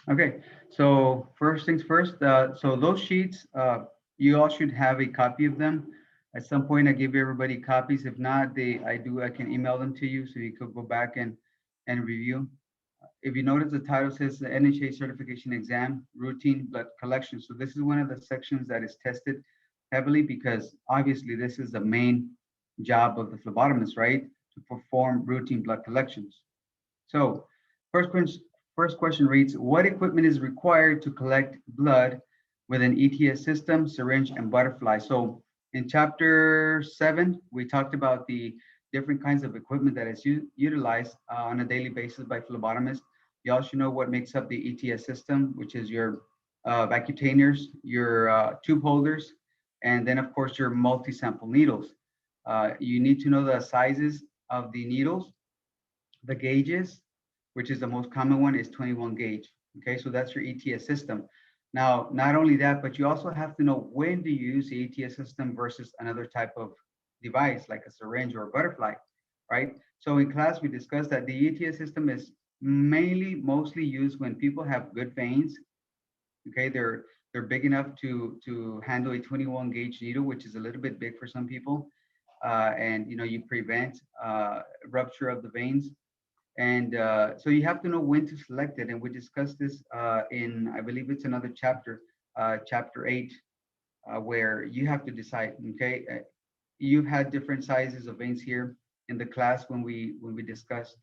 Okay, so first things first, so those sheets, you all should have a copy of them. At some point, I give everybody copies. If not, I can email them to you so you could go back and review. If you notice, the title says the NHA certification exam, routine blood collection. So this is one of the sections that is tested heavily because obviously this is the main job of the phlebotomist, right? To perform routine blood collections. So first question, first question reads, what equipment is required to collect blood with an ETS system, syringe, and butterfly? So in chapter 7, we talked about the different kinds of equipment that is utilized on a daily basis by phlebotomists. You also should know what makes up the ETS system, which is your vacutainers, your tube holders, and then of course your multi-sample needles. You need to know the sizes of the needles, the gauges, which is the most common one, is 21 gauge. Okay, so that's your ETS system. Now, not only that, but you also have to know when to use the ETS system versus another type of device like a syringe or a butterfly, right? So in class, we discussed that the ETS system is mostly used when people have good veins. Okay, they're big enough to handle a 21 gauge needle, which is a little bit big for some people. And you prevent rupture of the veins, and so you have to know when to select it. And we discussed this in, I believe it's another chapter, chapter 8, where you have to decide. Okay, you've had different sizes of veins here in the class when we discussed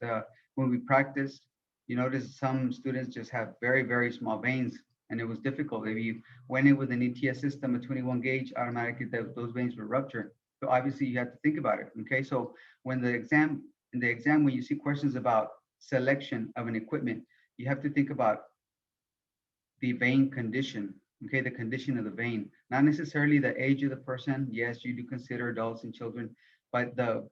when we practiced. You notice some students just have very small veins, and it was difficult. If you went in with an ETS system, a 21 gauge, automatically those veins will rupture. So obviously you have to think about it. Okay, so when the exam in the exam, when you see questions about selection of an equipment, you have to think about the vein condition, okay, the condition of the vein, not necessarily the age of the person. Yes, you do consider adults and children, but the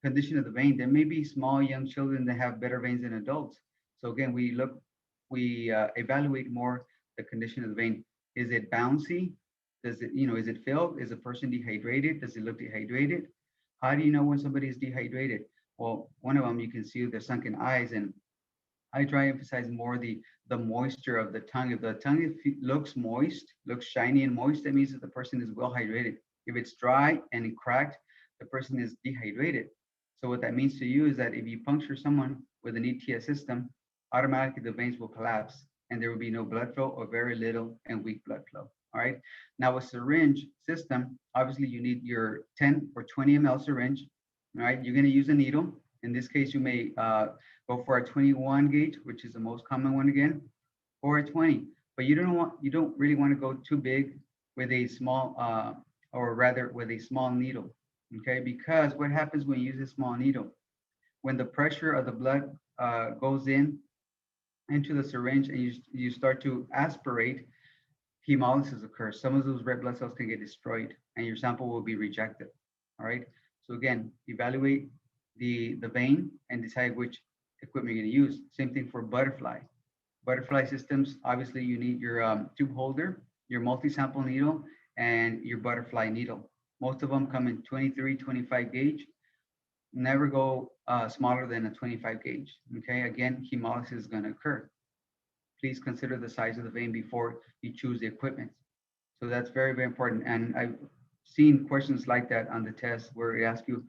condition of the vein. There may be small young children that have better veins than adults. So again, we evaluate more the condition of the vein. Is it bouncy? Does it, is it filled? Is a person dehydrated? Does it look dehydrated? How do you know when somebody is dehydrated? Well, one of them, you can see the sunken eyes, and I try to emphasize more the moisture of the tongue. If the tongue looks moist, looks shiny and moist, that means that the person is well hydrated. If it's dry and cracked, the person is dehydrated. So what that means to you is that if you puncture someone with an ETS system, automatically the veins will collapse and there will be no blood flow or very little and weak blood flow. All right. Now a syringe system, obviously you need your 10 or 20 ml syringe. All right. You're going to use a needle. In this case, you may go for a 21 gauge, which is the most common one again, or a 20. But you don't really want to go too big with a small, or rather with a small needle. Okay, because what happens when you use a small needle? When the pressure of the blood goes into the syringe and you start to aspirate, hemolysis occurs. Some of those red blood cells can get destroyed and your sample will be rejected. All right. So again, evaluate the vein and decide which equipment you're going to use. Same thing for butterfly. Butterfly systems, obviously you need your tube holder, your multi-sample needle, and your butterfly needle. Most of them come in 23, 25 gauge. Never go smaller than a 25 gauge. Okay, again, hemolysis is going to occur. Please consider the size of the vein before you choose the equipment. So that's very important. And I've seen questions like that on the test where it asks you,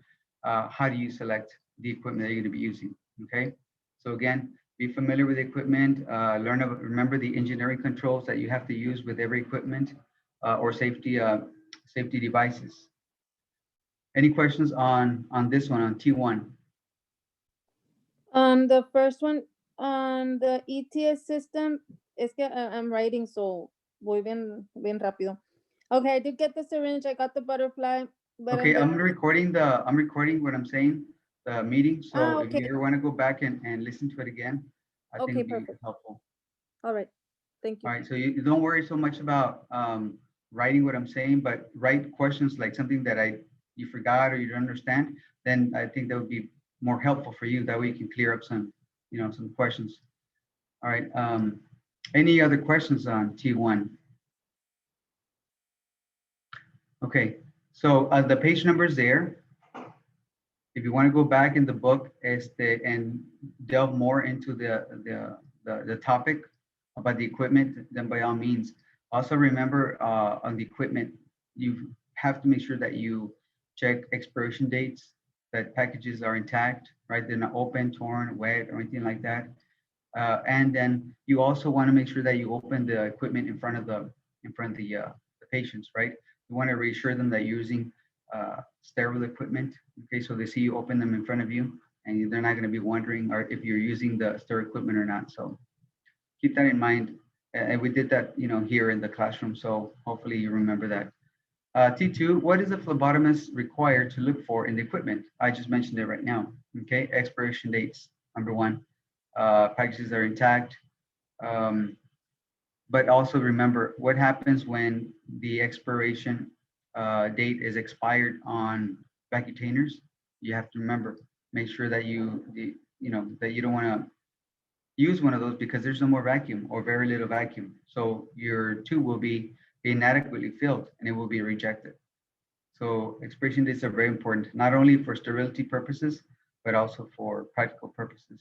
how do you select the equipment that you're going to be using? Okay, so again, be familiar with the equipment, remember the engineering controls that you have to use with every equipment or safety devices. Any questions on this one, on T1? The first one on the ETS system, es que I'm writing, so voy bien rápido. Okay, I did get the syringe, I got the butterfly. But Okay, I'm recording what I'm saying, the meeting. So if okay. you ever want to go back and listen to it again, I think Okay, it'd be perfect. helpful. All right, thank you. All right, so you don't worry so much about writing what I'm saying, but write questions like something that you forgot or you don't understand. Then I think that would be more helpful for you. That way you can clear up some questions. All right. Any other questions on T1? Okay, so the page number is there. If you want to go back in the book and delve more into the topic, about the equipment, then by all means. Also remember on the equipment, you have to make sure that you check expiration dates, that packages are intact, right? They're not open, torn, wet, or anything like that. And then you also want to make sure that you open the equipment in front of the patients, right? You want to reassure them that you're using sterile equipment. Okay, so they see you open them in front of you, and they're not going to be wondering or if you're using the sterile equipment or not. So keep that in mind. And we did that, here in the classroom. So hopefully you remember that. T2, what is a phlebotomist required to look for in the equipment? I just mentioned it right now. Okay, expiration dates, number one. Packages are intact. But also remember what happens when the expiration date is expired on vacutainers. You have to remember, make sure that that you don't want to use one of those because there's no more vacuum or very little vacuum. So your tube will be inadequately filled and it will be rejected. So expiration dates are very important, not only for sterility purposes, but also for practical purposes.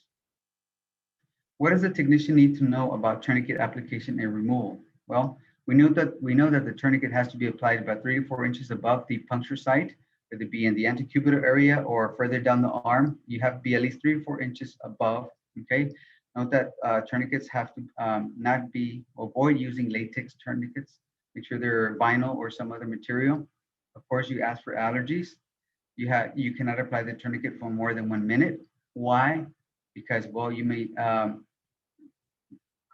What does the technician need to know about tourniquet application and removal? Well, we know that the tourniquet has to be applied about 3 to 4 inches above the puncture site, whether it be in the antecubital area or further down the arm. You have to be at least 3 to 4 inches above. Okay. Note that tourniquets have to avoid using latex tourniquets. Make sure they're vinyl or some other material. Of course, you ask for allergies. You cannot apply the tourniquet for more than 1 minute. Why? Because, well, you may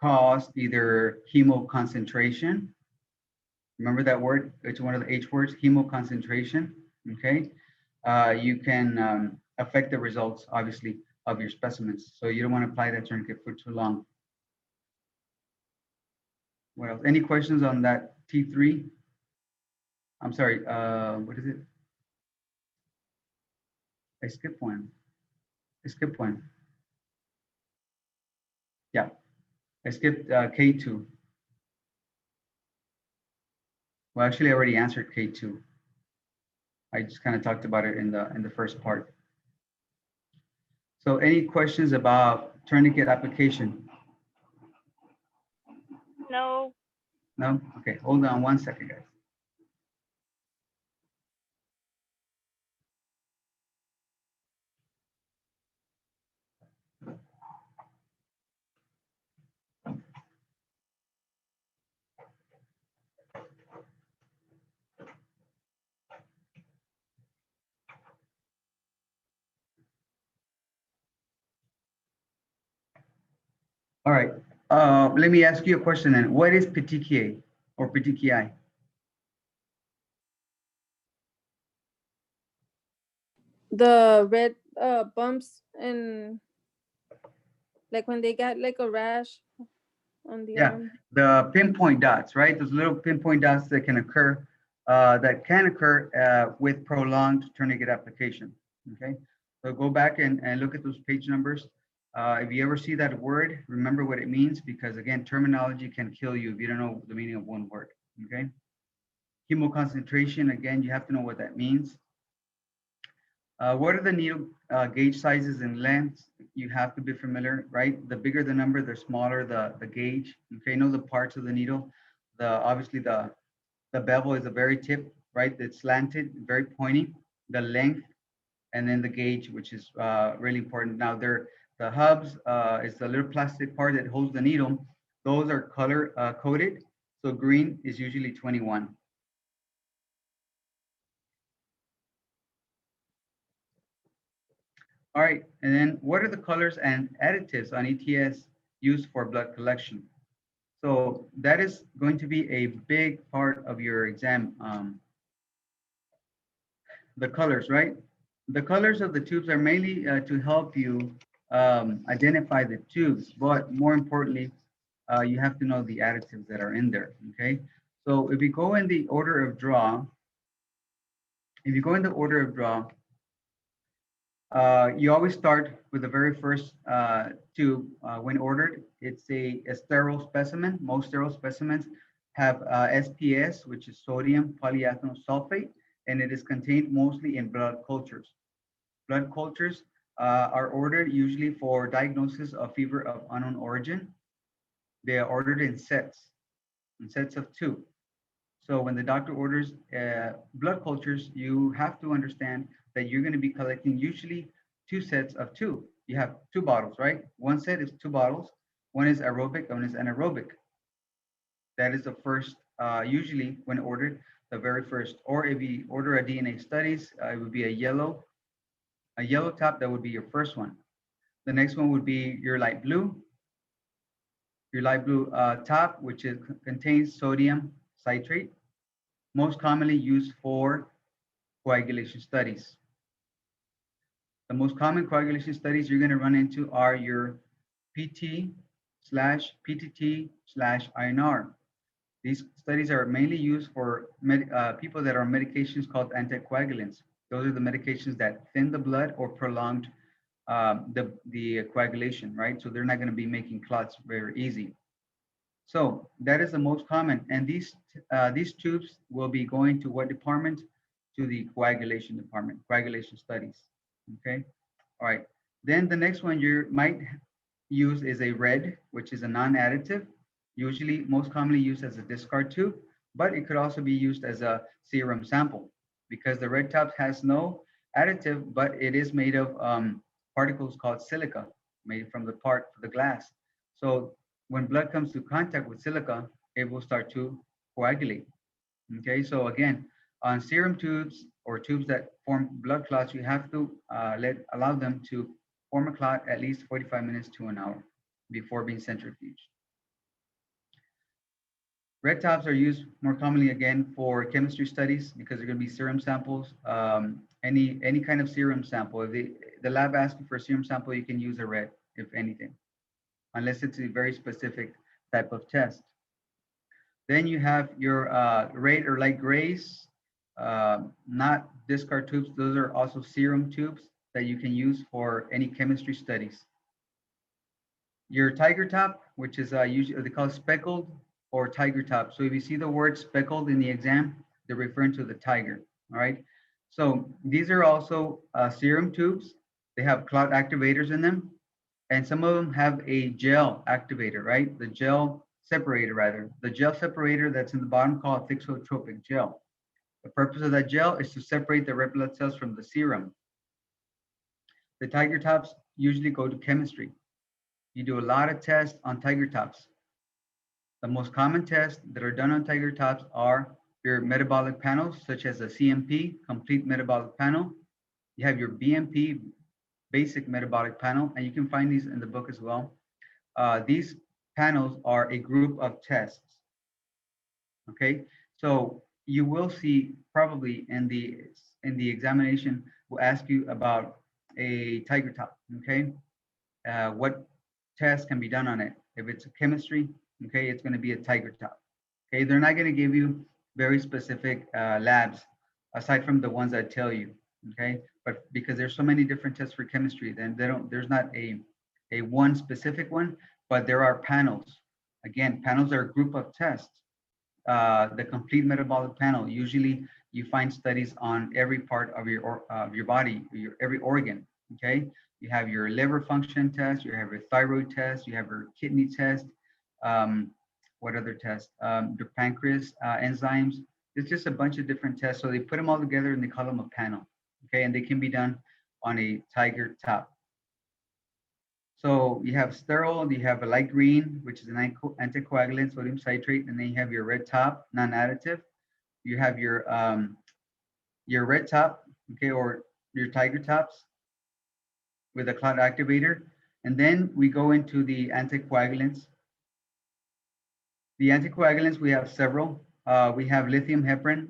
cause either hemoconcentration. Remember that word? It's one of the H words, hemoconcentration. Okay. You can affect the results, obviously, of your specimens. So you don't want to apply that tourniquet for too long. What else? Any questions on that T3? I'm sorry, what is it? I skipped one. Yeah, I skipped K2. Well, actually, I already answered K2. I just kind of talked about it in the first part. So any questions about tourniquet application? No. No? Okay, hold on 1 second, guys. All right, let me ask you a question then. What is petechiae or petechiae? The red bumps and like when they got like a rash on the Yeah, arm. the pinpoint dots, right? Those little pinpoint dots that can occur with prolonged tourniquet application. Okay, so go back and look at those page numbers. If you ever see that word, remember what it means because again, terminology can kill you if you don't know the meaning of one word. Okay, hemoconcentration, again, you have to know what that means. What are the needle gauge sizes and lengths? You have to be familiar, right? The bigger the number, the smaller the gauge. Okay, know the parts of the needle. Obviously the bevel is the very tip, right? That's slanted, very pointy. The length, and then the gauge, which is really important. Now the hubs is the little plastic part that holds the needle. Those are color coded. So green is usually 21. All right, and then what are the colors and additives on ETS used for blood collection? So that is going to be a big part of your exam. The colors, right? The colors of the tubes are mainly to help you identify the tubes, but more importantly, you have to know the additives that are in there, okay? So if you go in the order of draw, you always start with the very first tube when ordered. It's a sterile specimen. Most sterile specimens have SPS, which is sodium polyethylene sulfate, and it is contained mostly in blood cultures. Blood cultures are ordered usually for diagnosis of fever of unknown origin. They are ordered in sets of 2. So when the doctor orders blood cultures, you have to understand that you're going to be collecting usually 2 sets of 2. You have 2 bottles, right? One set is 2 bottles. One is aerobic, one is anaerobic. That is the first, usually when ordered, the very first. Or if you order a DNA studies, it would be a yellow top. That would be your first one. The next one would be your light blue. Your light blue top, which contains sodium citrate, most commonly used for coagulation studies. The most common coagulation studies you're going to run into are your PT/PTT/INR. These studies are mainly used for people that are on medications called anticoagulants. Those are the medications that thin the blood or prolonged the coagulation, right? So they're not going to be making clots very easy. So that is the most common. And these tubes will be going to what department? To the coagulation department, coagulation studies. Okay. All right. Then the next one you might use is a red, which is a non-additive, usually most commonly used as a discard tube, but it could also be used as a serum sample because the red top has no additive, but it is made of particles called silica, made from the glass. So when blood comes to contact with silica, it will start to coagulate. Okay, so again, on serum tubes or tubes that form blood clots, you have to allow them to form a clot at least 45 minutes to an hour before being centrifuged. Red tops are used more commonly again for chemistry studies because they're going to be serum samples. Any kind of serum sample. If the lab asks you for a serum sample, you can use a red, if anything, unless it's a very specific type of test. Then you have your red or light grays, not discard tubes. Those are also serum tubes that you can use for any chemistry studies. Your tiger top, which is usually they call speckled or tiger top. So if you see the word speckled in the exam, they're referring to the tiger. All right. So these are also serum tubes. They have clot activators in them, and some of them have a gel activator, right? The gel separator, rather. The gel separator that's in the bottom called thixotropic gel. The purpose of that gel is to separate the red blood cells from the serum. The tiger tops usually go to chemistry. You do a lot of tests on tiger tops. The most common tests that are done on tiger tops are your metabolic panels, such as a CMP, complete metabolic panel. You have your BMP, basic metabolic panel, and you can find these in the book as well. These panels are a group of tests. Okay, so you will see probably in the examination will ask you about a tiger top. Okay, what tests can be done on it? If it's a chemistry, okay, it's going to be a tiger top. Okay, they're not going to give you very specific labs aside from the ones that tell you. Okay, but because there's so many different tests for chemistry, then there's not a one specific one, but there are panels. Again, panels are a group of tests. The complete metabolic panel, usually you find studies on every part of your body, every organ. Okay, you have your liver function test, you have your thyroid test, you have your kidney test. What other tests? Your pancreas enzymes. It's just a bunch of different tests. So they put them all together and they call them a panel. Okay, and they can be done on a tiger top. So you have sterile, you have a light green, which is an anticoagulant, sodium citrate, and then you have your red top, non-additive. You have your red top, okay, or your tiger tops with a clot activator. And then we go into the anticoagulants. The anticoagulants, we have several. We have lithium heparin.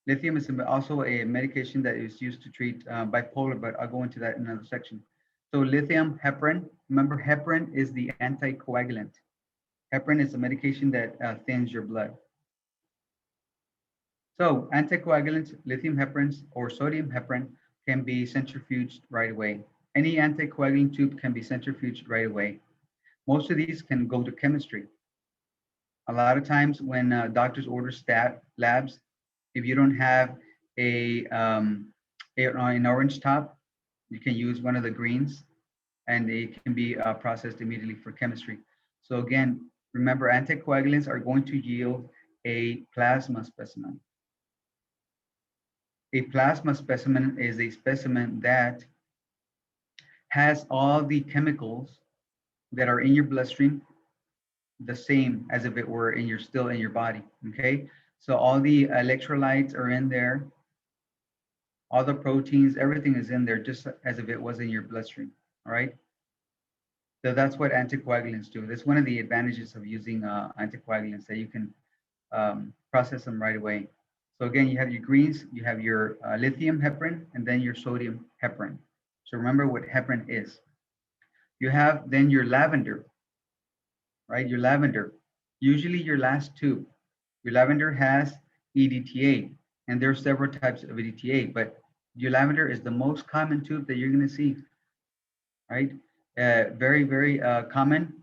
Lithium is also a medication that is used to treat bipolar, but I'll go into that in another section. So lithium heparin, remember heparin is the anticoagulant. Heparin is a medication that thins your blood. So anticoagulants, lithium heparins or sodium heparin can be centrifuged right away. Any anticoagulant tube can be centrifuged right away. Most of these can go to chemistry. A lot of times when doctors order stat labs, if you don't have an orange top, you can use one of the greens. and it can be processed immediately for chemistry. So again, remember, anticoagulants are going to yield a plasma specimen. A plasma specimen is a specimen that has all the chemicals that are in your bloodstream the same as if it were still in your body. Okay, so all the electrolytes are in there, all the proteins, everything is in there just as if it was in your bloodstream. All right, so that's what anticoagulants do. That's one of the advantages of using anticoagulants, that you can process them right away. So again, you have your greens, you have your lithium heparin, and then your sodium heparin. So remember what heparin is. You have then your lavender, right? Your lavender, usually your last tube. Your lavender has EDTA, and there are several types of EDTA, but your lavender is the most common tube that you're going to see, right? Very, very common.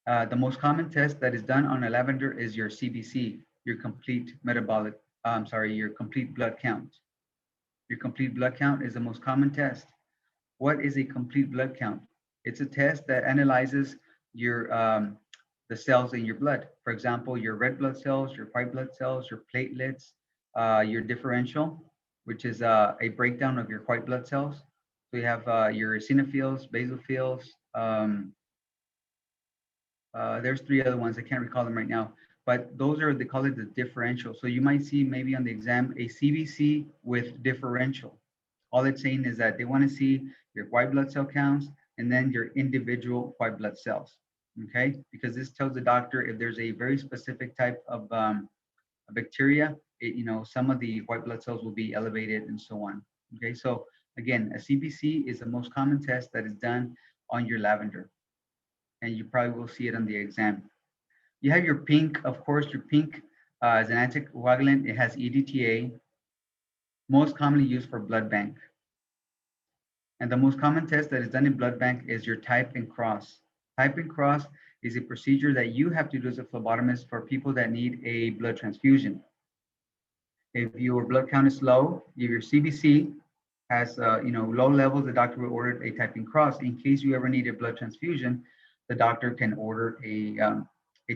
The most common test that is done on a lavender is your CBC, your complete metabolic, your complete blood count. Your complete blood count is the most common test. What is a complete blood count? It's a test that analyzes your the cells in your blood. For example, your red blood cells, your white blood cells, your platelets, your differential, which is a breakdown of your white blood cells. So you have your eosinophils, basophils. There's three other ones. I can't recall them right now, but those are, they call it the differential. So you might see maybe on the exam a CBC with differential. All it's saying is that they want to see your white blood cell counts and then your individual white blood cells. Okay, because this tells the doctor if there's a very specific type of a bacteria, some of the white blood cells will be elevated and so on. Okay, so again, a CBC is the most common test that is done on your lavender, and you probably will see it on the exam. You have your pink, of course. Your pink is an anticoagulant. It has EDTA, most commonly used for blood bank. And the most common test that is done in blood bank is your type and cross. Type and cross is a procedure that you have to do as a phlebotomist for people that need a blood transfusion. If your blood count is low, if your CBC has low levels, the doctor will order a type and cross. In case you ever need a blood transfusion, the doctor can order a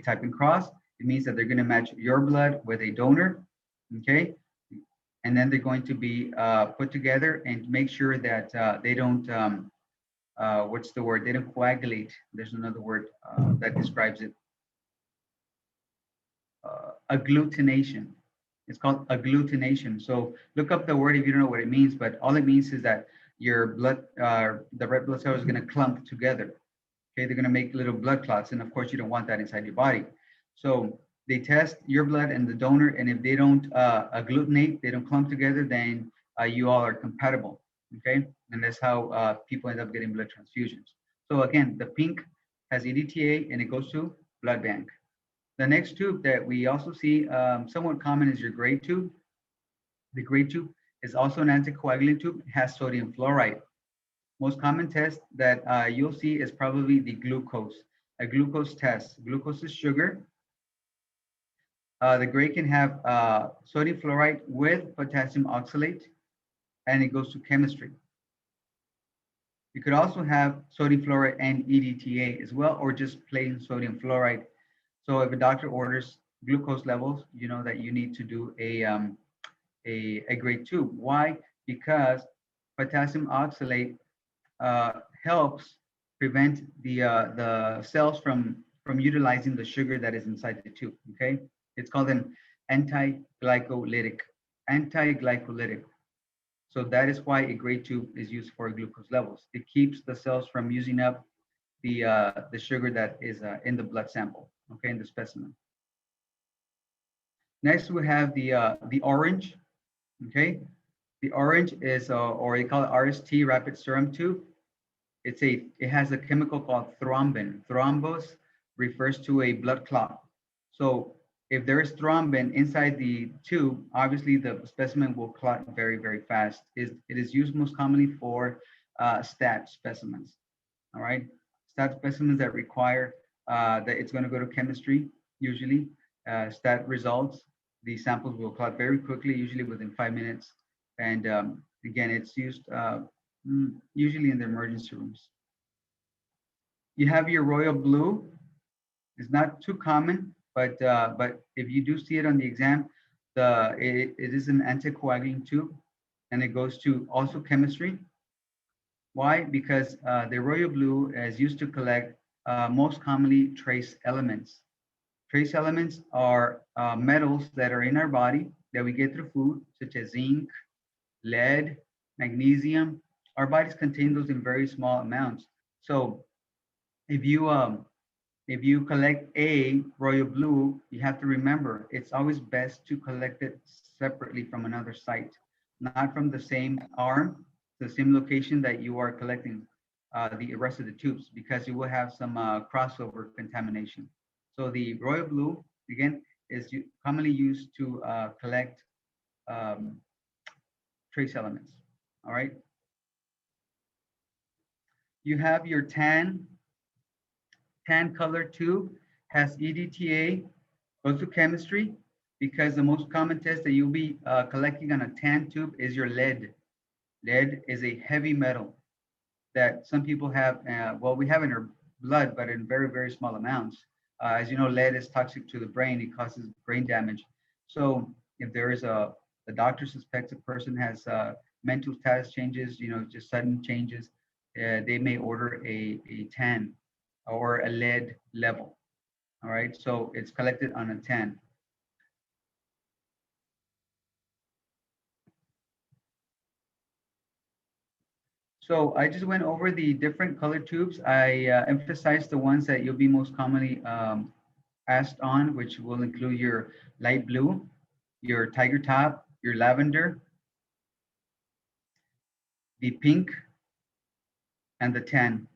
type and cross. It means that they're going to match your blood with a donor, okay? And then they're going to be put together and make sure that they don't, what's the word? They don't coagulate. There's another word that describes it. Agglutination. It's called agglutination. So look up the word if you don't know what it means, but all it means is that your blood, the red blood cells are going to clump together. Okay, they're going to make little blood clots, and of course you don't want that inside your body. So they test your blood and the donor, and if they don't agglutinate, they don't clump together, then you all are compatible. Okay, and that's how people end up getting blood transfusions. So again, the pink has EDTA and it goes to blood bank. The next tube that we also see somewhat common is your gray tube. The gray tube is also an anticoagulant tube. It has sodium fluoride. Most common test that you'll see is probably the glucose, a glucose test. Glucose is sugar. The gray can have sodium fluoride with potassium oxalate, and it goes to chemistry. You could also have sodium fluoride and EDTA as well, or just plain sodium fluoride. So if a doctor orders glucose levels, you know that you need to do a grade 2. Why? Because potassium oxalate helps prevent the cells from utilizing the sugar that is inside the tube. Okay, it's called an anti-glycolytic. Anti-glycolytic. So that is why a grade 2 is used for glucose levels. It keeps the cells from using up the sugar that is in the blood sample. Okay, in the specimen. Next we have the orange. Okay, the orange is or they call it RST, rapid serum tube. It has a chemical called thrombin. Thrombus refers to a blood clot. So if there is thrombin inside the tube, obviously the specimen will clot very, very fast. It is used most commonly for stat specimens. All right, stat specimens that require that it's going to go to chemistry. Usually, stat results, the samples will clot very quickly, usually within 5 minutes. And again, it's used usually in the emergency rooms. You have your royal blue. It's not too common, but if you do see it on the exam, it is an anticoagulant tube, and it goes to also chemistry. Why? Because the royal blue is used to collect most commonly trace elements. Trace elements are metals that are in our body that we get through food, such as zinc, lead, magnesium. Our bodies contain those in very small amounts. So if you collect a royal blue, you have to remember it's always best to collect it separately from another site, not from the same arm, the same location that you are collecting the rest of the tubes, because you will have some crossover contamination. So the royal blue, again, is commonly used to collect um, trace elements. All right. You have your tan color tube, has EDTA, goes to chemistry, because the most common test that you'll be collecting on a tan tube is your lead. Lead is a heavy metal that some people have, well, we have in our blood, but in very, very small amounts. As you know, lead is toxic to the brain. It causes brain damage. So if there is the doctor suspects a person has mental status changes, just sudden changes, they may order a tan or a lead level. All right, so it's collected on a tan. So I just went over the different color tubes. I emphasized the ones that you'll be most commonly asked on, which will include your light blue, your tiger top, your lavender, the pink, and the tan,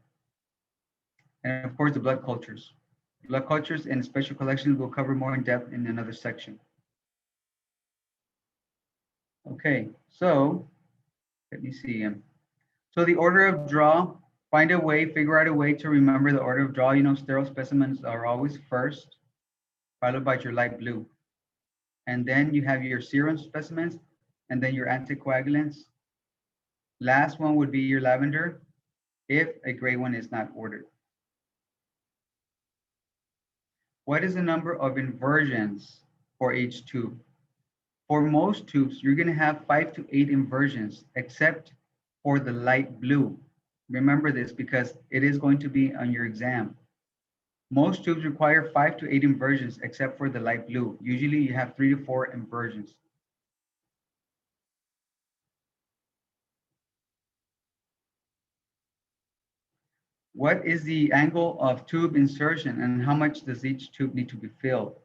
and of course the blood cultures. Blood cultures and special collections will cover more in depth in another section. Okay, so let me see. So the order of draw, find a way, figure out a way to remember the order of draw. Sterile specimens are always first, followed by your light blue. And then you have your serum specimens, and then your anticoagulants. Last one would be your lavender, if a gray one is not ordered. What is the number of inversions for each tube? For most tubes, you're going to have 5 to 8 inversions, except for the light blue. Remember this because it is going to be on your exam. Most tubes require 5 to 8 inversions, except for the light blue. Usually you have 3 to 4 inversions. What is the angle of tube insertion and how much does each tube need to be filled?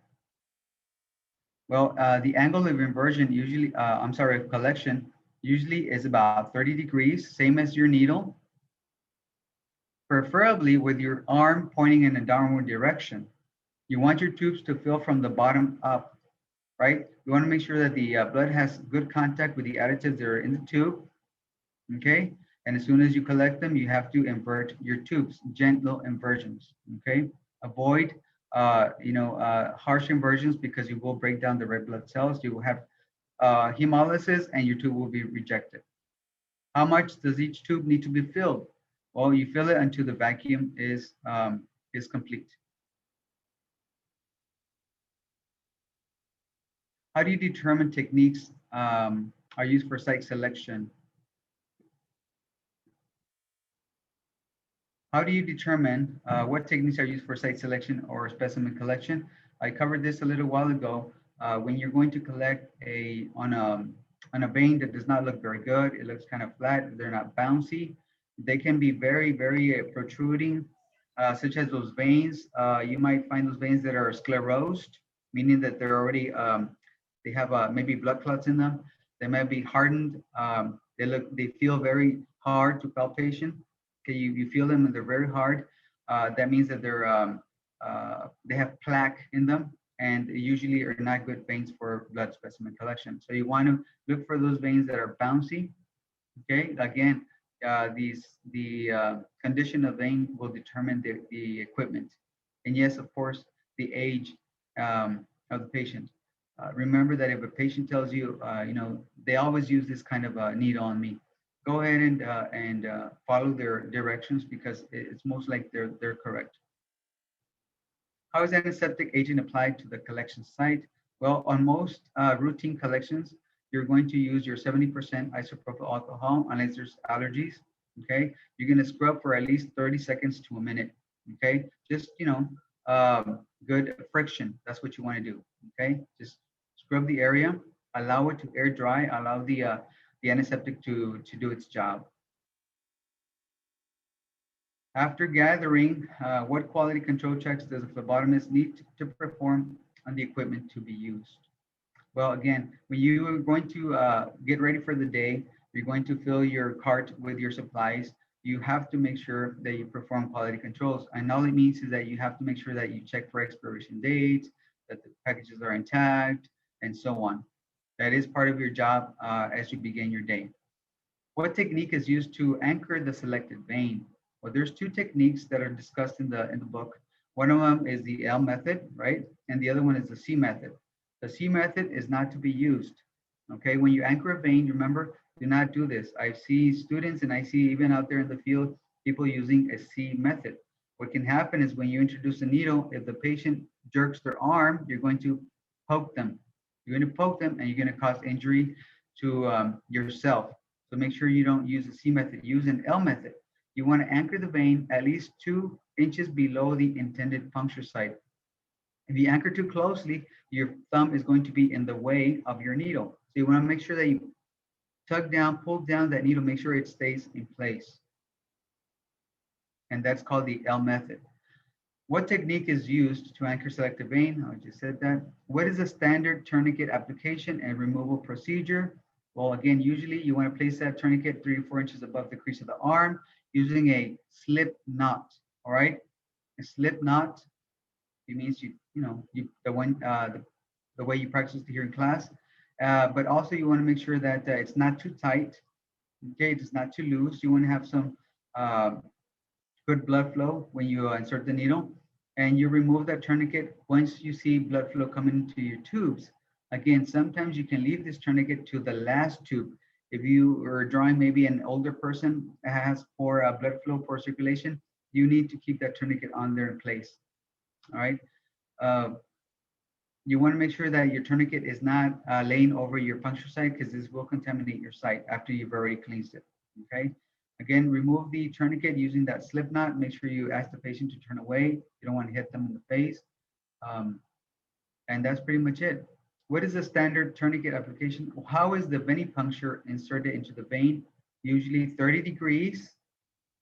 Well, the angle of inversion usually, of collection, usually is about 30 degrees, same as your needle, preferably with your arm pointing in a downward direction. You want your tubes to fill from the bottom up, right? You want to make sure that the blood has good contact with the additives that are in the tube, okay? And as soon as you collect them, you have to invert your tubes, gentle inversions, okay? Avoid, harsh inversions because you will break down the red blood cells. You will have hemolysis and your tube will be rejected. How much does each tube need to be filled? Well, you fill it until the vacuum is complete. How do you determine techniques are used for site selection? How do you determine what techniques are used for site selection or specimen collection? I covered this a little while ago. When you're going to collect on a vein that does not look very good, it looks kind of flat, they're not bouncy, they can be very, very protruding, such as those veins. You might find those veins that are sclerosed, meaning that they're already, they have maybe blood clots in them. They might be hardened. They feel very hard to palpation. Okay, you feel them and they're very hard. That means that they have plaque in them and usually are not good veins for blood specimen collection. So you want to look for those veins that are bouncy. Okay, again, the condition of vein will determine the equipment. And yes, of course, the age of the patient. Remember that if a patient tells you, they always use this kind of needle on me. go ahead and follow their directions because it's most like they're correct. How is antiseptic agent applied to the collection site? Well, on most routine collections, you're going to use your 70% isopropyl alcohol unless there's allergies. Okay, you're going to scrub for at least 30 seconds to a minute. Okay, just good friction. That's what you want to do. Okay, just scrub the area, allow it to air dry, allow the antiseptic to do its job. After gathering, what quality control checks does a phlebotomist need to perform on the equipment to be used? Well, again, when you are going to get ready for the day, you're going to fill your cart with your supplies. You have to make sure that you perform quality controls. And all it means is that you have to make sure that you check for expiration dates, that the packages are intact, and so on. That is part of your job as you begin your day. What technique is used to anchor the selected vein? Well, there's two techniques that are discussed in the book. One of them is the L method, right? And the other one is the C method. The C method is not to be used. Okay, when you anchor a vein, remember, do not do this. I see students and I see even out there in the field, people using a C method. What can happen is when you introduce a needle, if the patient jerks their arm, you're going to poke them. You're going to poke them and you're going to cause injury to yourself. So make sure you don't use the C method, use an L method. You want to anchor the vein at least 2 inches below the intended puncture site. If you anchor too closely, your thumb is going to be in the way of your needle. So you want to make sure that you tug down, pull down that needle, make sure it stays in place. And that's called the L method. What technique is used to anchor selective vein? I just said that. What is a standard tourniquet application and removal procedure? Well, again, usually you want to place that tourniquet 3 to 4 inches above the crease of the arm using a slip knot. All right, a slip knot. It means the way you practice here in class. But also you want to make sure that it's not too tight. Okay, it's not too loose. You want to have some uh, good blood flow when you insert the needle, and you remove that tourniquet once you see blood flow coming into your tubes. Again, sometimes you can leave this tourniquet to the last tube. If you are drawing maybe an older person that has poor blood flow, poor circulation, you need to keep that tourniquet on there in place. All right. Uh, you want to make sure that your tourniquet is not laying over your puncture site because this will contaminate your site after you've already cleansed it. Okay. Again, remove the tourniquet using that slip knot. Make sure you ask the patient to turn away. You don't want to hit them in the face. And that's pretty much it. What is the standard tourniquet application? How is the venipuncture inserted into the vein? Usually 30 degrees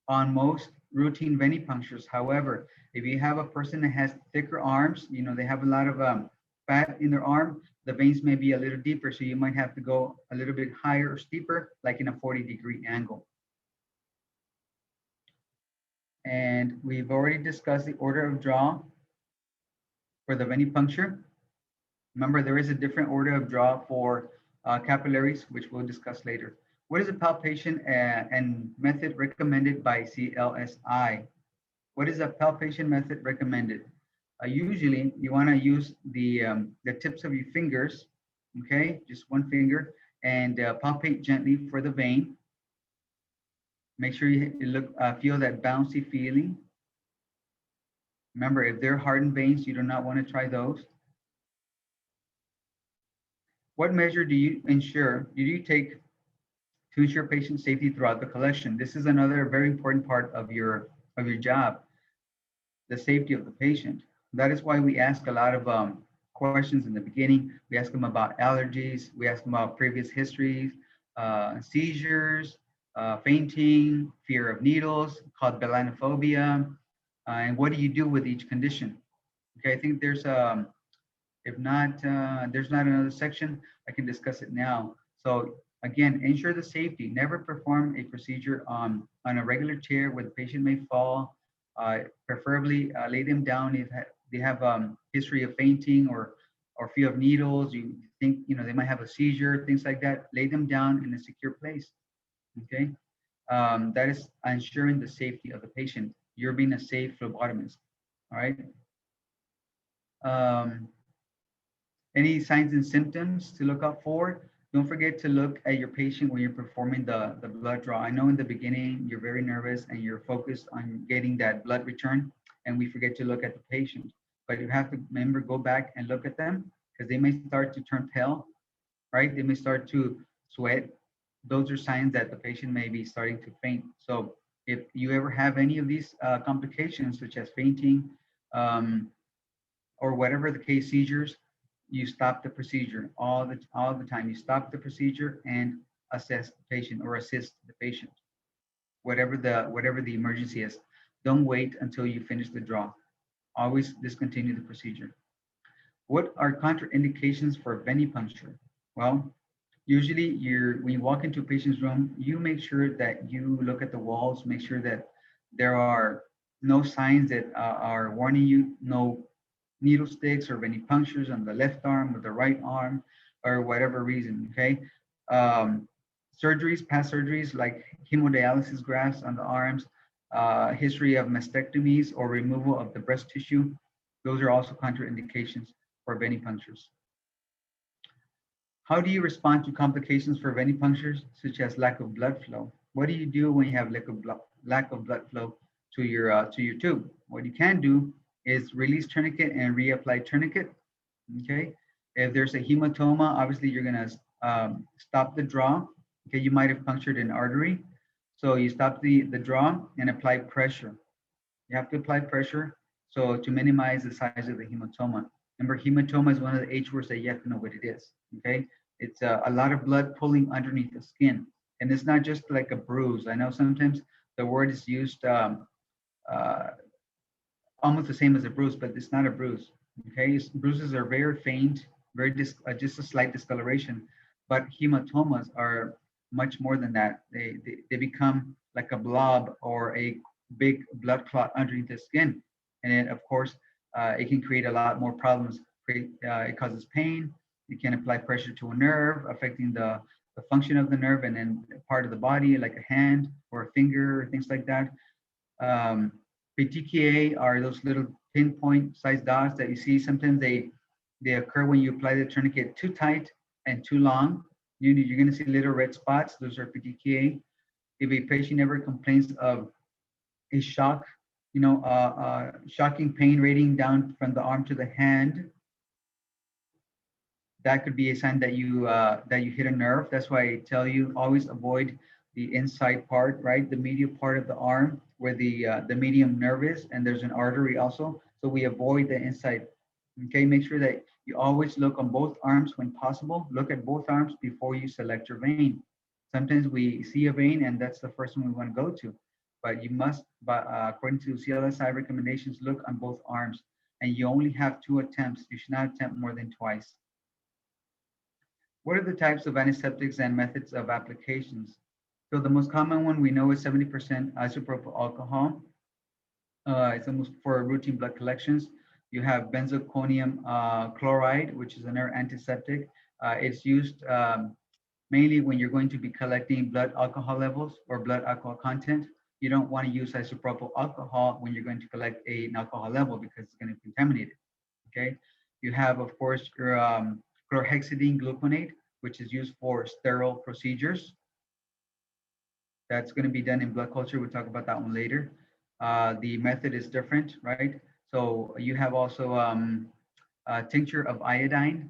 on most routine venipunctures. However, if you have a person that has thicker arms, they have a lot of fat in their arm, the veins may be a little deeper. So you might have to go a little bit higher or steeper, like in a 40-degree angle. And we've already discussed the order of draw for the venipuncture. Remember, there is a different order of draw for capillaries, which we'll discuss later. What is a palpation and method recommended by CLSI? What is a palpation method recommended? Usually, you want to use the tips of your fingers, okay, just one finger, and palpate gently for the vein. Make sure you feel that bouncy feeling. Remember, if they're hardened veins, you do not want to try those. What measure do you take to ensure patient safety throughout the collection? This is another very important part of your job, the safety of the patient. That is why we ask a lot of questions in the beginning. We ask them about allergies. We ask them about previous histories, seizures, fainting, fear of needles, called melanophobia, and what do you do with each condition? Okay, I think there's if not, there's not another section, I can discuss it now. So again, ensure the safety. Never perform a procedure on a regular chair where the patient may fall. Preferably lay them down if they have history of fainting or fear of needles. You think they might have a seizure, things like that. Lay them down in a secure place. Okay, that is ensuring the safety of the patient. You're being a safe phlebotomist. All right. Any signs and symptoms to look out for? Don't forget to look at your patient when you're performing the blood draw. I know in the beginning you're very nervous and you're focused on getting that blood return, and we forget to look at the patient. But you have to remember, go back and look at them because they may start to turn pale, right? They may start to sweat. Those are signs that the patient may be starting to faint. So if you ever have any of these complications, such as fainting, um, or whatever the case, seizures, you stop the procedure all the time. You stop the procedure and assess the patient or assist the patient, whatever the emergency is. Don't wait until you finish the draw. Always discontinue the procedure. What are contraindications for venipuncture? Well, usually when you walk into a patient's room, you make sure that you look at the walls, make sure that there are no signs that are warning you, no needle sticks or venipunctures on the left arm or the right arm or whatever reason, okay? Um, Surgeries, past surgeries like hemodialysis grafts on the arms, history of mastectomies or removal of the breast tissue, those are also contraindications for venipunctures. How do you respond to complications for venipunctures, such as lack of blood flow? What do you do when you have lack of blood flow to your tube? What you can do is release tourniquet and reapply tourniquet. Okay. If there's a hematoma, obviously you're gonna stop the draw. Okay, you might have punctured an artery, so you stop the draw and apply pressure. You have to apply pressure so to minimize the size of the hematoma. Remember, hematoma is one of the H words that you have to know what it is. Okay, it's a lot of blood pulling underneath the skin, and it's not just like a bruise. I know sometimes the word is used uh, almost the same as a bruise, but it's not a bruise. Okay, bruises are very faint, just a slight discoloration, but hematomas are much more than that. They become like a blob or a big blood clot underneath the skin, and it, of course, it can create a lot more problems. It causes pain. It can apply pressure to a nerve, affecting the function of the nerve and then part of the body, like a hand or a finger, or things like that. Um, PTKA are those little pinpoint sized dots that you see. Sometimes they occur when you apply the tourniquet too tight and too long. You're going to see little red spots. Those are PTKA. If a patient ever complains of a shock, shocking pain radiating down from the arm to the hand, that could be a sign that you hit a nerve. That's why I tell you always avoid the inside part, right? The medial part of the arm where the medium nerve is, and there's an artery also. So we avoid the inside. Okay, make sure that you always look on both arms when possible. Look at both arms before you select your vein. Sometimes we see a vein and that's the first one we want to go to, but you must, according to CLSI recommendations, look on both arms. And you only have 2 attempts. You should not attempt more than twice. What are the types of antiseptics and methods of applications? So the most common one we know is 70% isopropyl alcohol. It's almost for routine blood collections. You have benzalkonium chloride, which is another antiseptic. It's used mainly when you're going to be collecting blood alcohol levels or blood alcohol content. You don't want to use isopropyl alcohol when you're going to collect an alcohol level because it's going to contaminate it. Okay. You have, of course, your chlorhexidine gluconate, which is used for sterile procedures. That's going to be done in blood culture. We'll talk about that one later. The method is different, right? So you have also tincture of iodine.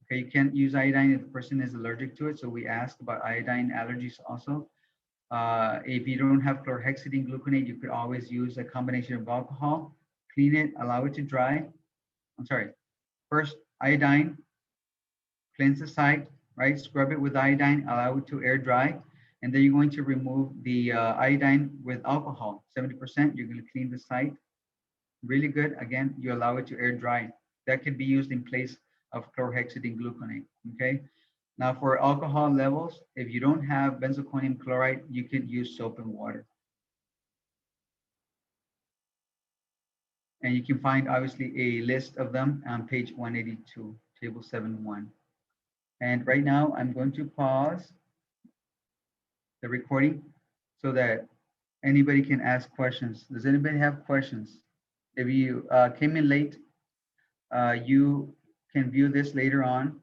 Okay, you can't use iodine if the person is allergic to it. So we ask about iodine allergies also. If you don't have chlorhexidine gluconate, you could always use a combination of alcohol, clean it, allow it to dry. I'm sorry. First, iodine, cleanse the site, right? Scrub it with iodine, allow it to air dry. And then you're going to remove the iodine with alcohol, 70%. You're going to clean the site really good. Again, you allow it to air dry. That could be used in place of chlorhexidine gluconate, okay? Now for alcohol levels, if you don't have benzalkonium chloride, you can use soap and water. And you can find obviously a list of them on page 182, table 7.1. And right now I'm going to pause the recording so that anybody can ask questions. Does anybody have questions? If you came in late, you can view this later on.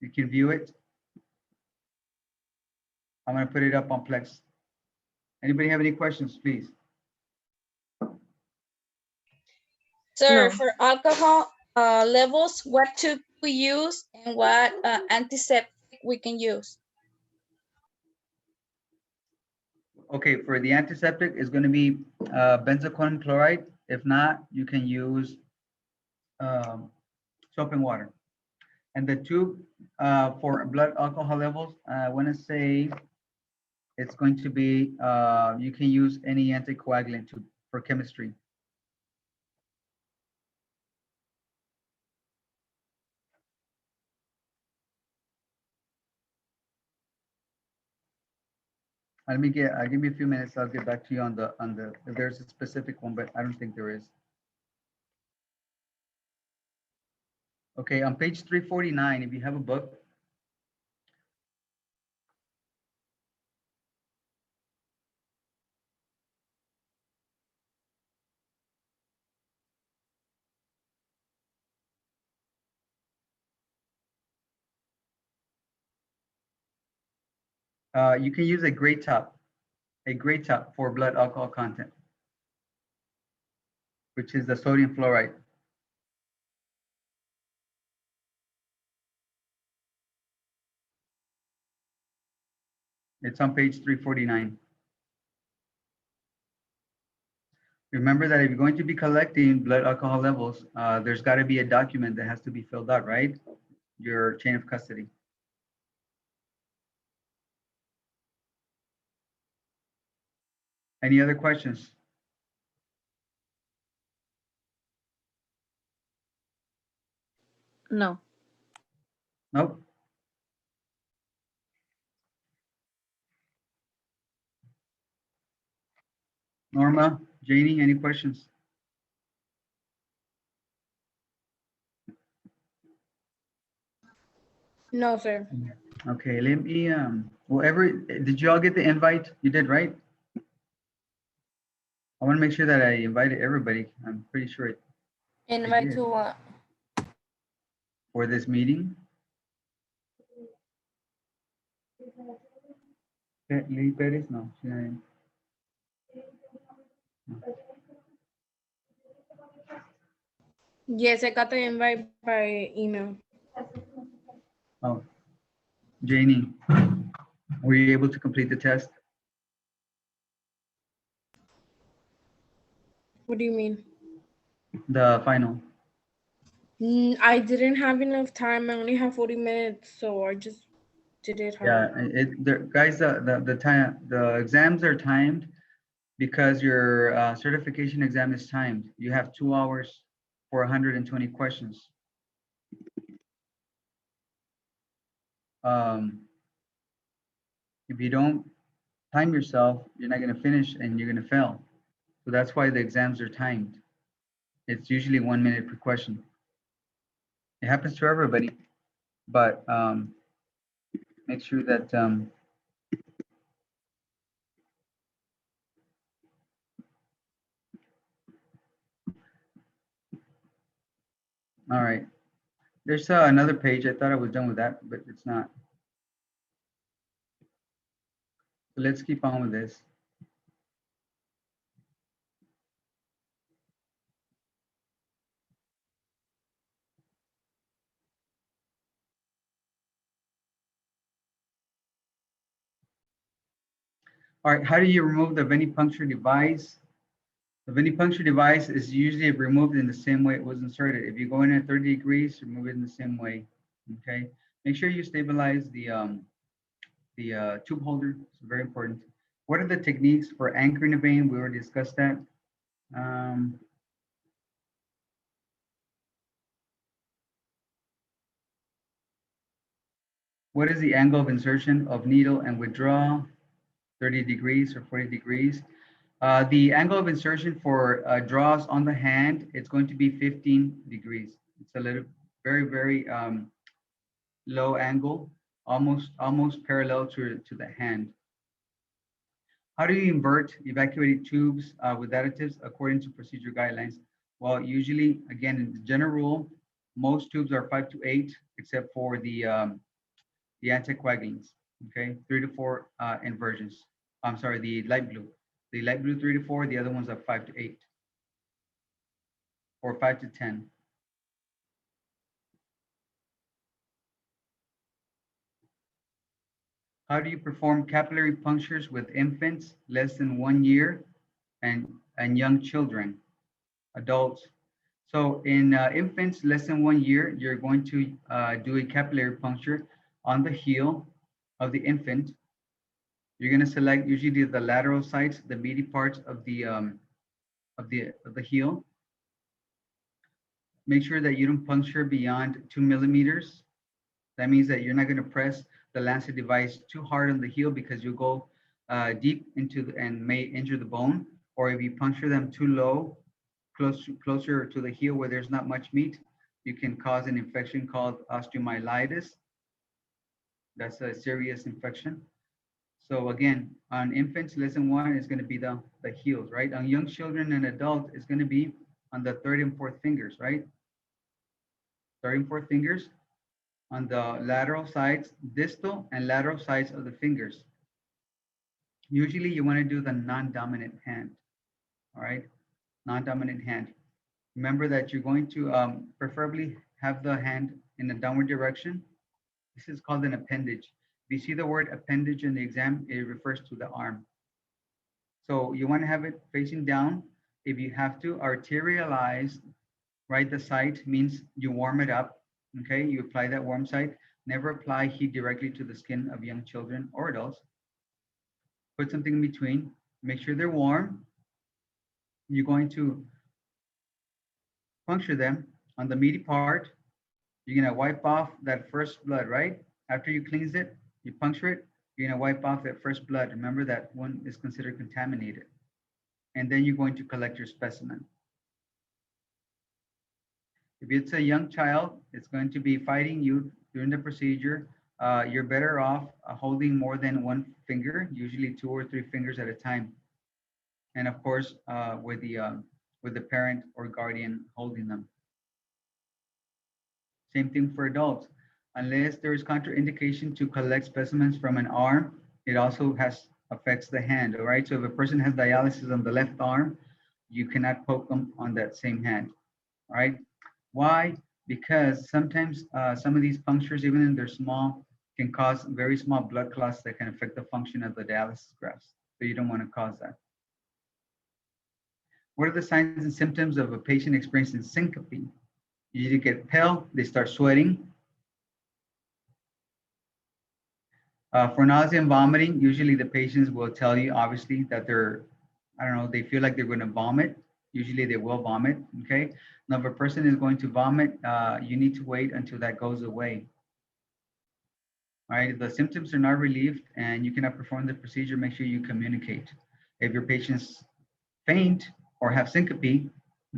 You can view it. I'm gonna put it up on Plex. Anybody have any questions, please? Sir, No. for alcohol levels, what tube we use and what antiseptic we can use? Okay, for the antiseptic, it's gonna be benzocaine chloride. If not, you can use soap and water. And the tube for blood alcohol levels, I wanna say it's going to be, you can use any anticoagulant tube for chemistry. Let me give me a few minutes. I'll get back to you on the, if there's a specific one, but I don't think there is. Okay, on page 349, if you have a book, you can use a gray top for blood alcohol content, which is the sodium fluoride. It's on page 349. Remember that if you're going to be collecting blood alcohol levels, there's got to be a document that has to be filled out, right? Your chain of custody. Any other questions? No. Nope. Norma, Janie, any questions? No, sir. Okay, let me, did you all get the invite? You did, right? I want to make sure that I invited everybody. I'm pretty sure Invite did. to what? For this meeting. Lee Perez, no. She didn't. Yes, I got the invite by email. Oh, Janie, were you able to complete the test? What do you mean? The final. I didn't have enough time. I only have 40 minutes, so I just did it. Yeah, guys, the exams are timed because your certification exam is timed. You have 2 hours for 120 questions. If you don't time yourself, you're not going to finish and you're going to fail. So that's why the exams are timed. It's usually 1 minute per question. It happens to everybody, but make sure that all right. There's another page. I thought I was done with that, but it's not. So let's keep on with this. All right, how do you remove the venipuncture device? The venipuncture device is usually removed in the same way it was inserted. If you go in at 30 degrees, remove it in the same way, okay? Make sure you stabilize the tube holder, it's very important. What are the techniques for anchoring a vein? We already discussed that. What is the angle of insertion of needle and withdrawal? 30 degrees or 40 degrees. The angle of insertion for draws on the hand, it's going to be 15 degrees. It's a little, very low angle, almost parallel to the hand. How do you invert evacuated tubes with additives according to procedure guidelines? Well, usually, again, in the general rule, most tubes are 5 to 8, except for the the anticoagulants, okay? 3 to 4 inversions. I'm sorry, the light blue. The light blue 3 to 4, the other ones are 5 to 8 or 5 to 10. How do you perform capillary punctures with infants less than 1 year and young children, adults? So in infants less than 1 year, you're going to do a capillary puncture on the heel of the infant. You're going to select usually the lateral sides, the meaty parts of the heel. Make sure that you don't puncture beyond 2 millimeters. That means that you're not going to press the lancet device too hard on the heel because you'll go deep into and may injure the bone. Or if you puncture them too low, closer to the heel where there's not much meat, you can cause an infection called osteomyelitis. That's a serious infection. So again, on infants less than 1 is going to be the heels, right? On young children and adults, it's going to be on the 3rd and 4th fingers, right? 3rd and 4th fingers on the lateral sides, distal and lateral sides of the fingers. Usually you want to do the non-dominant hand, all right? Non-dominant hand. Remember that you're going to preferably have the hand in a downward direction. This is called an appendage. If you see the word appendage in the exam, it refers to the arm. So you want to have it facing down. If you have to arterialize, right, the site means you warm it up, okay? You apply that warm site. Never apply heat directly to the skin of young children or adults. Put something in between. Make sure they're warm. You're going to puncture them on the meaty part. You're gonna wipe off that first blood, right? After you cleanse it, you puncture it, you're gonna wipe off that first blood. Remember that one is considered contaminated. And then you're going to collect your specimen. If it's a young child, it's going to be fighting you during the procedure. You're better off holding more than 1 finger, usually 2 or 3 fingers at a time. And of course, with the parent or guardian holding them. Same thing for adults. Unless there is contraindication to collect specimens from an arm, it also affects the hand, all right? So if a person has dialysis on the left arm, you cannot poke them on that same hand, all right? Why? Because sometimes some of these punctures, even if they're small, can cause very small blood clots that can affect the function of the dialysis grafts. So you don't want to cause that. What are the signs and symptoms of a patient experiencing syncope? You usually get pale, they start sweating. For nausea and vomiting, usually the patients will tell you, obviously, that they feel like they're going to vomit. Usually they will vomit, okay? Now, if a person is going to vomit, you need to wait until that goes away. All right, if the symptoms are not relieved and you cannot perform the procedure, make sure you communicate. If your patients faint or have syncope,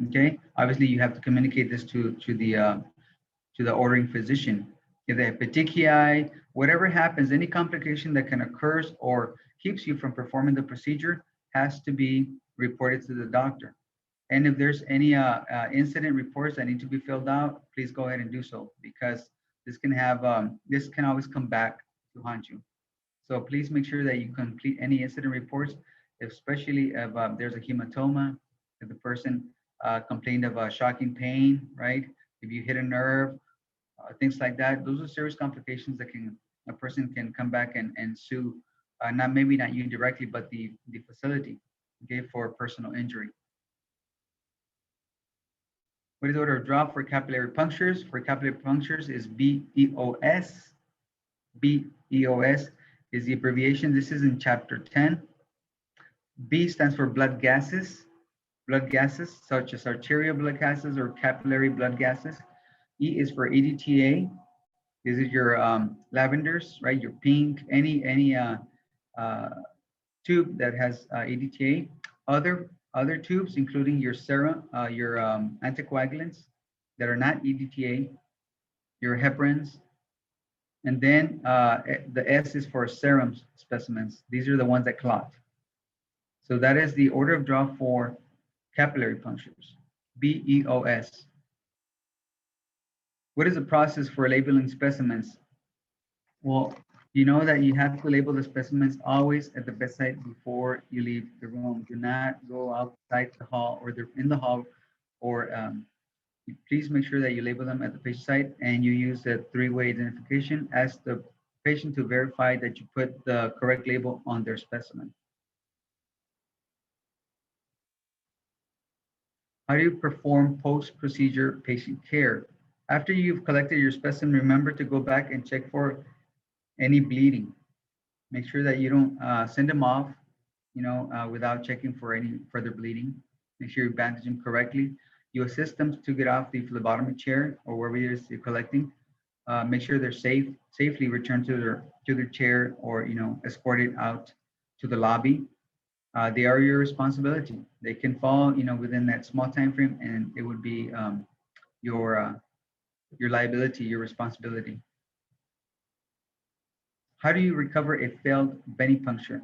okay, obviously you have to communicate this to the ordering physician. If they have petechiae, whatever happens, any complication that can occur or keeps you from performing the procedure has to be reported to the doctor. And if there's any incident reports that need to be filled out, please go ahead and do so, because this can always come back to haunt you. So please make sure that you complete any incident reports, especially if there's a hematoma, if the person complained of shocking pain, right? If you hit a nerve, things like that. Those are serious complications that a person can come back and sue, maybe not you directly, but the facility, okay, for personal injury. What is the order of drop for capillary punctures? For capillary punctures is BEOS. BEOS is the abbreviation. This is in chapter 10. B stands for blood gases such as arterial blood gases or capillary blood gases. E is for EDTA. This is your lavenders, right? Your pink, any tube that has EDTA. Other tubes, including your serum, your anticoagulants that are not EDTA, your heparins, and then the S is for serum specimens. These are the ones that clot. So that is the order of draw for capillary punctures, BEOS. What is the process for labeling specimens? Well, you know that you have to label the specimens always at the bedside before you leave the room. Do not go outside the hall or they're in the hall, or please make sure that you label them at the patient site and you use the three-way identification. Ask the patient to verify that you put the correct label on their specimen. How do you perform post-procedure patient care? After you've collected your specimen, remember to go back and check for any bleeding. Make sure that you don't send them off, without checking for any further bleeding. Make sure you bandage them correctly. You assist them to get off the phlebotomy chair or wherever it is you're collecting. Make sure they're safely returned to their chair, or escorted out to the lobby. They are your responsibility. They can fall, within that small time frame, and it would be your liability, your responsibility. How do you recover a failed venipuncture?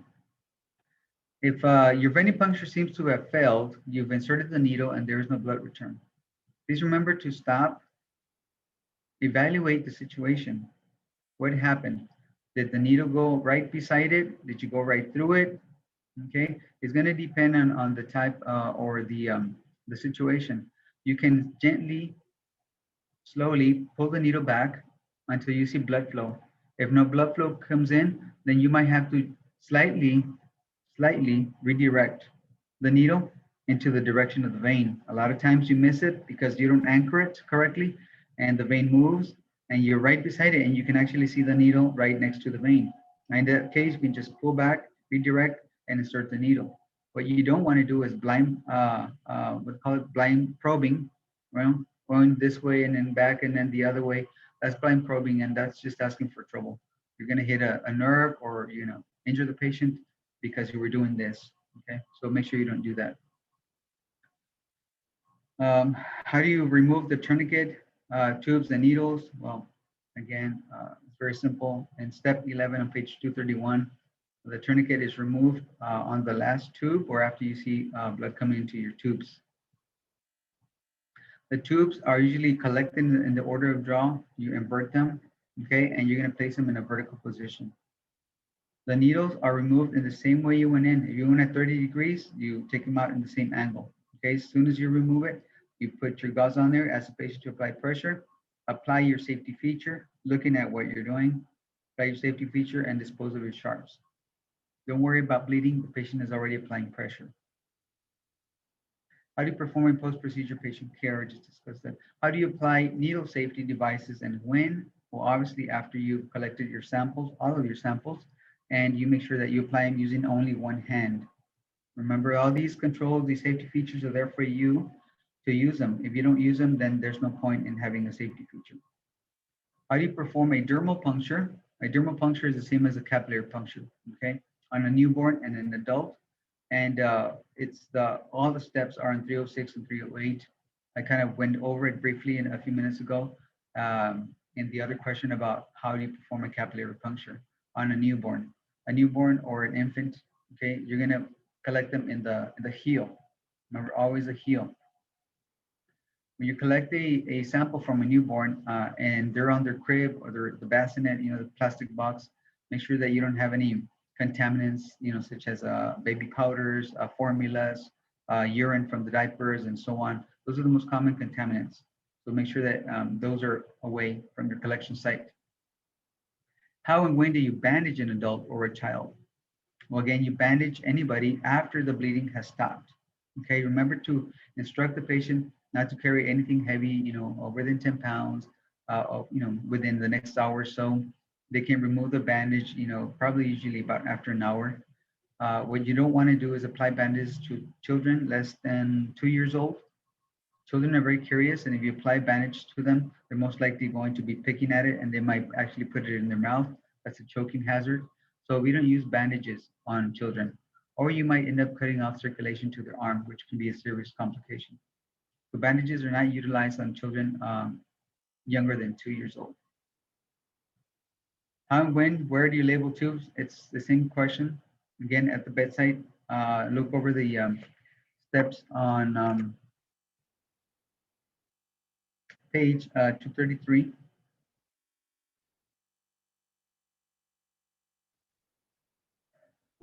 If your venipuncture seems to have failed, you've inserted the needle and there is no blood return. Please remember to stop, evaluate the situation. What happened? Did the needle go right beside it? Did you go right through it? Okay, it's going to depend on the type or the situation. You can gently, slowly pull the needle back until you see blood flow. If no blood flow comes in, then you might have to slightly redirect the needle into the direction of the vein. A lot of times you miss it because you don't anchor it correctly and the vein moves and you're right beside it and you can actually see the needle right next to the vein. In that case, you can just pull back, redirect, and insert the needle. What you don't want to do is blind, we call it blind probing, well, going this way and then back and then the other way. That's blind probing, and that's just asking for trouble. You're going to hit a nerve or injure the patient because you were doing this. Okay, so make sure you don't do that. How do you remove the tourniquet, tubes, and needles? Well, again, it's very simple. In step 11 on page 231, the tourniquet is removed on the last tube or after you see blood coming into your tubes. The tubes are usually collected in the order of draw. You invert them, okay, and you're going to place them in a vertical position. The needles are removed in the same way you went in. If you went at 30 degrees, you take them out in the same angle. Okay, as soon as you remove it, you put your gauze on there, ask the patient to apply pressure, apply your safety feature, looking at what you're doing, apply your safety feature, and dispose of your sharps. Don't worry about bleeding. The patient is already applying pressure. How do you perform a post-procedure patient care? I just discussed that. How do you apply needle safety devices and when? Well, obviously after you've collected your samples, all of your samples, and you make sure that you apply them using only one hand. Remember, all these controls, these safety features are there for you to use them. If you don't use them, then there's no point in having a safety feature. How do you perform a dermal puncture? A dermal puncture is the same as a capillary puncture, okay? On a newborn and an adult. And all the steps are in 306 and 308. I kind of went over it briefly a few minutes ago in the other question about how do you perform a capillary puncture on a newborn or an infant. Okay, you're gonna collect them in the heel. Remember, always the heel. When you collect a sample from a newborn and they're on their crib or the bassinet, the plastic box, make sure that you don't have any contaminants, such as baby powders, formulas, urine from the diapers, and so on. Those are the most common contaminants. So make sure that those are away from your collection site. How and when do you bandage an adult or a child? Well, again, you bandage anybody after the bleeding has stopped. Okay, remember to instruct the patient not to carry anything heavy, within 10 pounds, within the next hour or so. They can remove the bandage, probably usually about after an hour. What you don't want to do is apply bandages to children less than 2 years old. Children are very curious, and if you apply bandage to them, they're most likely going to be picking at it, and they might actually put it in their mouth. That's a choking hazard. So we don't use bandages on children, or you might end up cutting off circulation to their arm, which can be a serious complication. So bandages are not utilized on children younger than 2 years old. How and when, where do you label tubes? It's the same question. Again, at the bedside, look over the steps on page 233.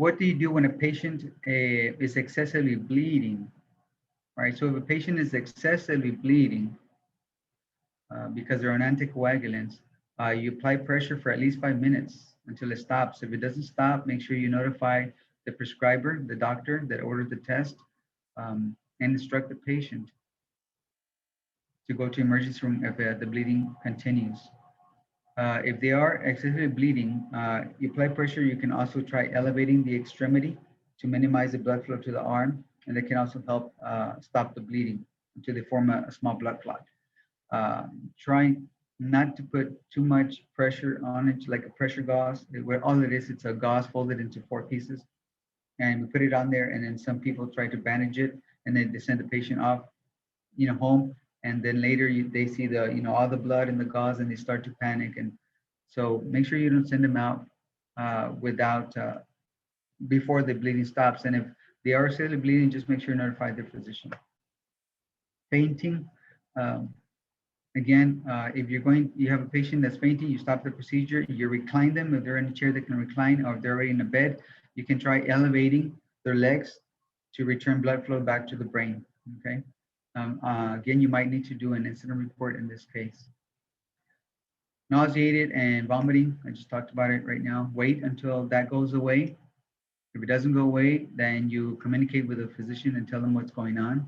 what do you do when a patient is excessively bleeding? Right, so if a patient is excessively bleeding because they're on anticoagulants, you apply pressure for at least 5 minutes until it stops. If it doesn't stop, make sure you notify the prescriber, the doctor that ordered the test, and instruct the patient to go to emergency room if the bleeding continues. If they are excessively bleeding, you apply pressure. You can also try elevating the extremity to minimize the blood flow to the arm, and that can also help stop the bleeding until they form a small blood clot. Try not to put too much pressure on it, like a pressure gauze, where all it is, it's a gauze folded into 4 pieces. And we put it on there, and then some people try to bandage it, and then they send the patient off, home. And then later they see the, all the blood in the gauze, and they start to panic. And so make sure you don't send them out without, before the bleeding stops. And if they are still bleeding, just make sure you notify their physician. Fainting. Again, if you have a patient that's fainting, you stop the procedure, you recline them. If they're in a chair that can recline, or if they're already in a bed, you can try elevating their legs to return blood flow back to the brain, okay? Again, you might need to do an incident report in this case. Nauseated and vomiting, I just talked about it right now. Wait until that goes away. If it doesn't go away, then you communicate with the physician and tell them what's going on.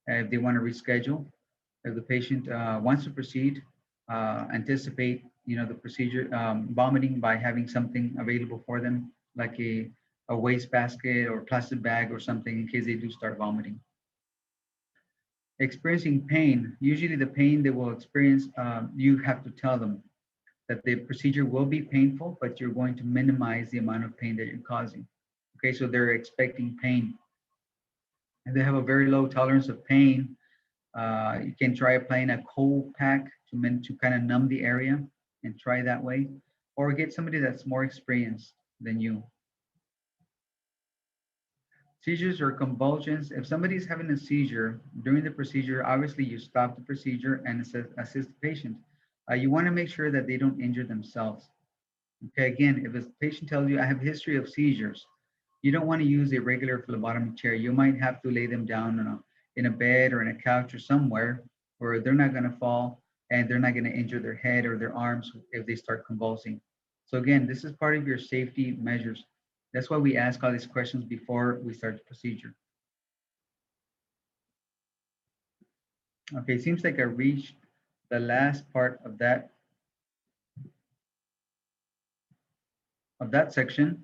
If they want to reschedule. If the patient wants to proceed, anticipate, the procedure, vomiting by having something available for them, like a waste basket or plastic bag or something in case they do start vomiting. Experiencing pain, usually the pain they will experience, you have to tell them that the procedure will be painful, but you're going to minimize the amount of pain that you're causing. Okay, so they're expecting pain. And they have a very low tolerance of pain. You can try applying a cold pack to kind of numb the area and try that way, or get somebody that's more experienced than you. Seizures or convulsions. If somebody's having a seizure during the procedure, obviously you stop the procedure and assist the patient. You want to make sure that they don't injure themselves. Okay, again, if a patient tells you, I have a history of seizures, you don't want to use a regular phlebotomy chair. You might have to lay them down in a bed or in a couch or somewhere where they're not going to fall and they're not going to injure their head or their arms if they start convulsing. So again, this is part of your safety measures. That's why we ask all these questions before we start the procedure. Okay, seems like I reached the last part of that section.